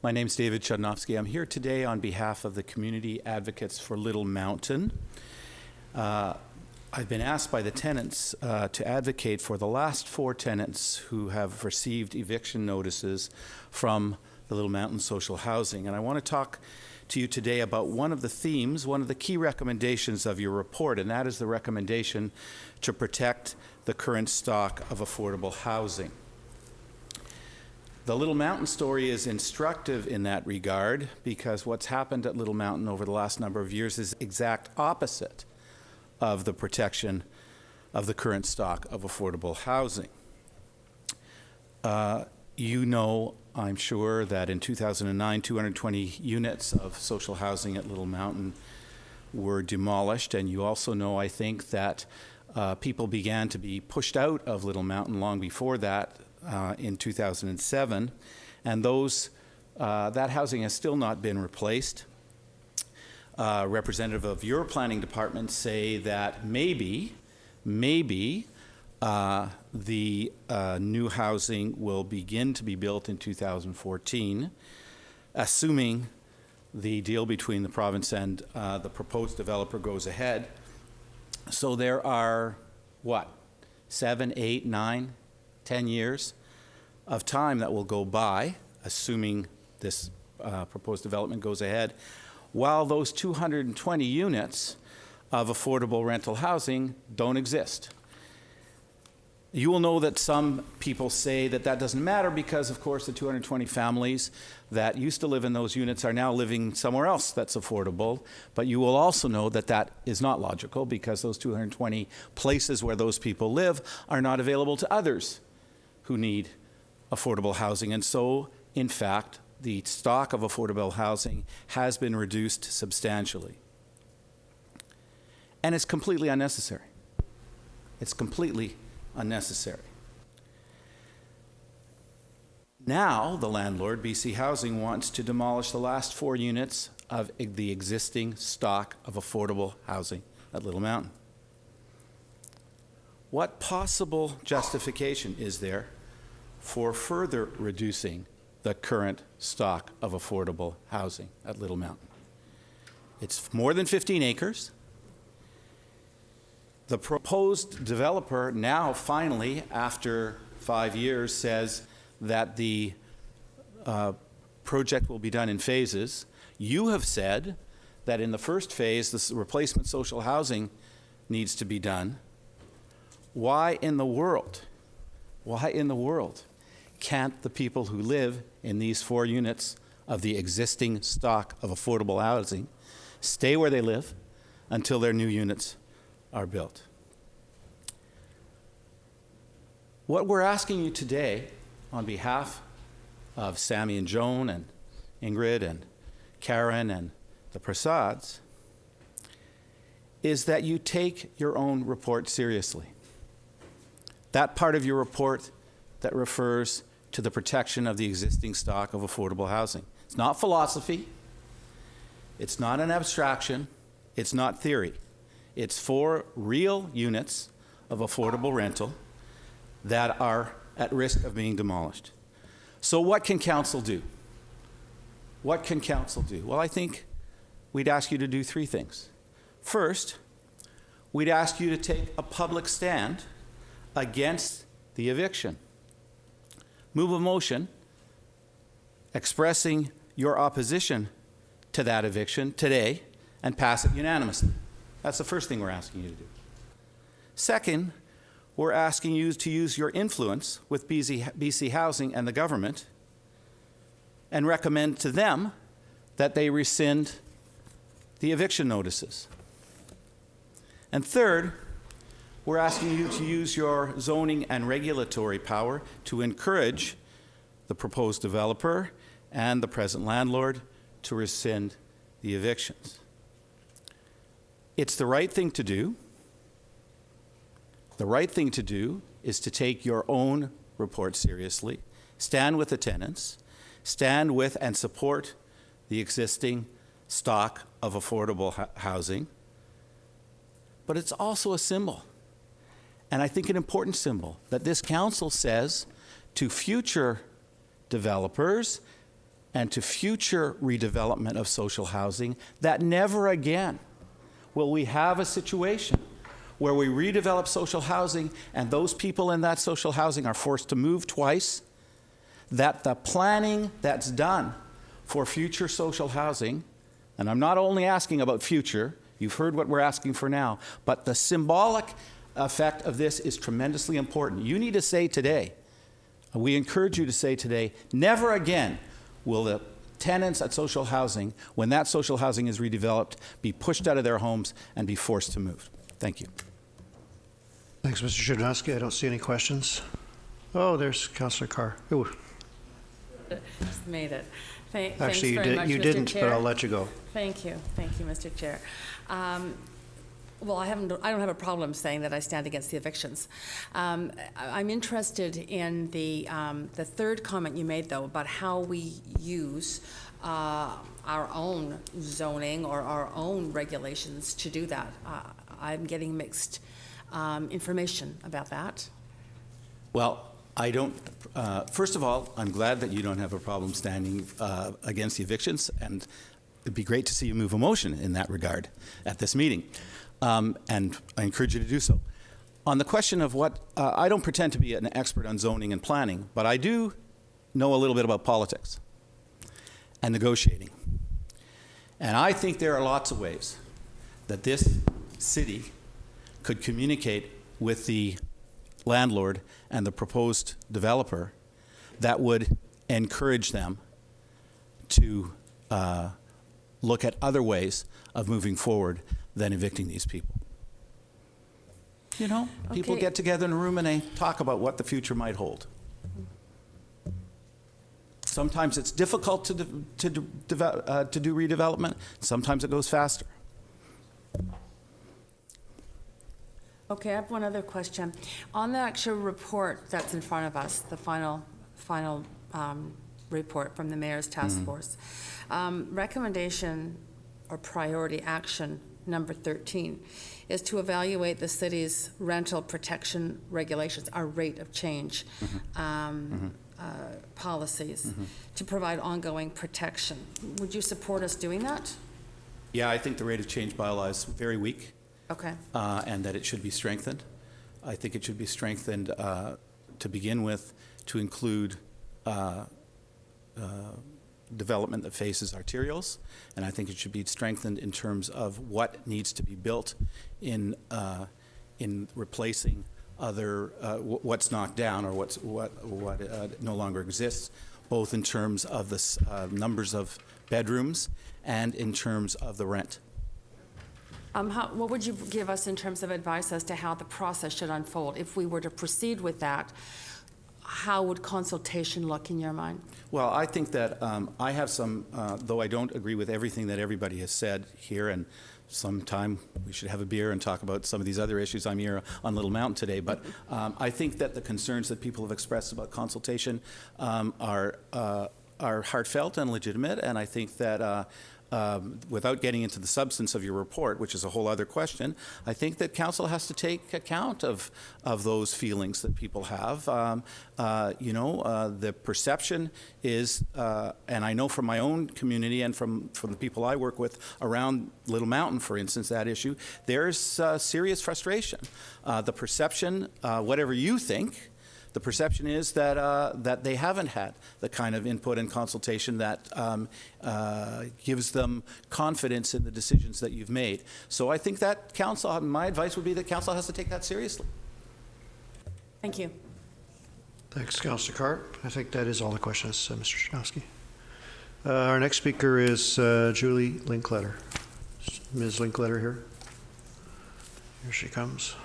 My name's David Chudnovsky. I'm here today on behalf of the Community Advocates for Little Mountain. I've been asked by the tenants to advocate for the last 4 tenants who have received eviction notices from the Little Mountain Social Housing. And I want to talk to you today about one of the themes, one of the key recommendations of your report, and that is the recommendation to protect the current stock of affordable housing. The Little Mountain story is instructive in that regard because what's happened at Little Mountain over the last number of years is the exact opposite of the protection of the current stock of affordable housing. You know, I'm sure, that in 2009, 220 units of social housing at Little Mountain were demolished, and you also know, I think, that people began to be pushed out of Little Mountain long before that, in 2007, and that housing has still not been replaced. Representative of your planning department say that maybe the new housing will begin to be built in 2014, assuming the deal between the province and the proposed developer goes ahead. So there are, 7, 8, 9, 10 years of time that will go by, assuming this proposed development goes ahead, while those 220 units of affordable rental housing don't exist. You will know that some people say that that doesn't matter because, of course, the 220 families that used to live in those units are now living somewhere else that's affordable. But you will also know that that is not logical because those 220 places where those people live are not available to others who need affordable housing. And so, in fact, the stock of affordable housing has been reduced substantially. And it's completely unnecessary. It's completely unnecessary. Now, the landlord, BC Housing, wants to demolish the last 4 units of the existing stock of affordable housing at Little Mountain. What possible justification is there for further reducing the current stock of affordable housing at Little Mountain? It's more than 15 acres. The proposed developer now finally, after 5 years, says that the project will be done in phases. You have said that in the first phase, this replacement social housing needs to be done. Why in the world can't the people who live in these 4 units of the existing stock of affordable housing stay where they live until their new units are built? What we're asking you today on behalf of Sammy and Joan and Ingrid and Karen and the Prasads is that you take your own report seriously. That part of your report that refers to the protection of the existing stock of affordable housing. It's not philosophy. It's not an abstraction. It's not theory. It's 4 real units of affordable rental that are at risk of being demolished. So what can council do? What can council do? Well, I think we'd ask you to do 3 things. First, we'd ask you to take a public stand against the eviction. Move a motion expressing your opposition to that eviction today and pass it unanimously. That's the first thing we're asking you to do. Second, we're asking you to use your influence with BC Housing and the government and recommend to them that they rescind the eviction notices. And third, we're asking you to use your zoning and regulatory power to encourage the proposed developer and the present landlord to rescind the evictions. It's the right thing to do. The right thing to do is to take your own report seriously, stand with the tenants, stand with and support the existing stock of affordable housing. But it's also a symbol, and I think an important symbol, that this council says to future developers and to future redevelopment of social housing, that never again will we have a situation where we redevelop social housing and those people in that social housing are forced to move twice, that the planning that's done for future social housing, and I'm not only asking about future, you've heard what we're asking for now, but the symbolic effect of this is tremendously important. You need to say today, we encourage you to say today, never again will the tenants at social housing, when that social housing is redeveloped, be pushed out of their homes and be forced to move. Thank you. Thanks, Mr. Chudnovsky. I don't see any questions. Oh, there's Councillor Carr. Ooh. Just made it. Actually, you didn't, but I'll let you go. Thank you, Mr. Chair. Well, I don't have a problem saying that I stand against the evictions. I'm interested in the third comment you made, though, about how we use our own zoning or our own regulations to do that. I'm getting mixed information about that. Well, I don't, first of all, I'm glad that you don't have a problem standing against the evictions, and it'd be great to see you move a motion in that regard at this meeting. And I encourage you to do so. On the question of what, I don't pretend to be an expert on zoning and planning, but I do know a little bit about politics and negotiating. And I think there are lots of ways that this city could communicate with the landlord and the proposed developer that would encourage them to look at other ways of moving forward than evicting these people. You know, people get together in a room and they talk about what the future might hold. Sometimes it's difficult to do redevelopment. Sometimes it goes faster. Okay, I have one other question. On the actual report that's in front of us, the final report from the Mayor's Task Force, recommendation or priority action number 13 is to evaluate the city's rental protection regulations, our rate of change policies, to provide ongoing protection. Would you support us doing that? Yeah, I think the rate of change bylaw is very weak. Okay. And that it should be strengthened. I think it should be strengthened to begin with to include development that faces arterials, and I think it should be strengthened in terms of what needs to be built in replacing other what's knocked down or what no longer exists, both in terms of the numbers of bedrooms and in terms of the rent. What would you give us in terms of advice as to how the process should unfold? If we were to proceed with that, how would consultation look in your mind? Well, I think that I have some, though I don't agree with everything that everybody has said here, and sometime we should have a beer and talk about some of these other issues. I'm here on Little Mountain today, but I think that the concerns that people have expressed about consultation are heartfelt and legitimate, and I think that without getting into the substance of your report, which is a whole other question, I think that council has to take account of those feelings that people have. The perception is, and I know from my own community and from the people I work with around Little Mountain, for instance, that issue, there's serious frustration. The perception, whatever you think, the perception is that they haven't had the kind of input and consultation that gives them confidence in the decisions that you've made. So I think that council, my advice would be that council has to take that seriously. Thank you. Thanks, Councillor Carr. I think that is all the questions, Mr. Chudnovsky. Our next speaker is Julie Linkletter. Ms. Linkletter here. Here she comes.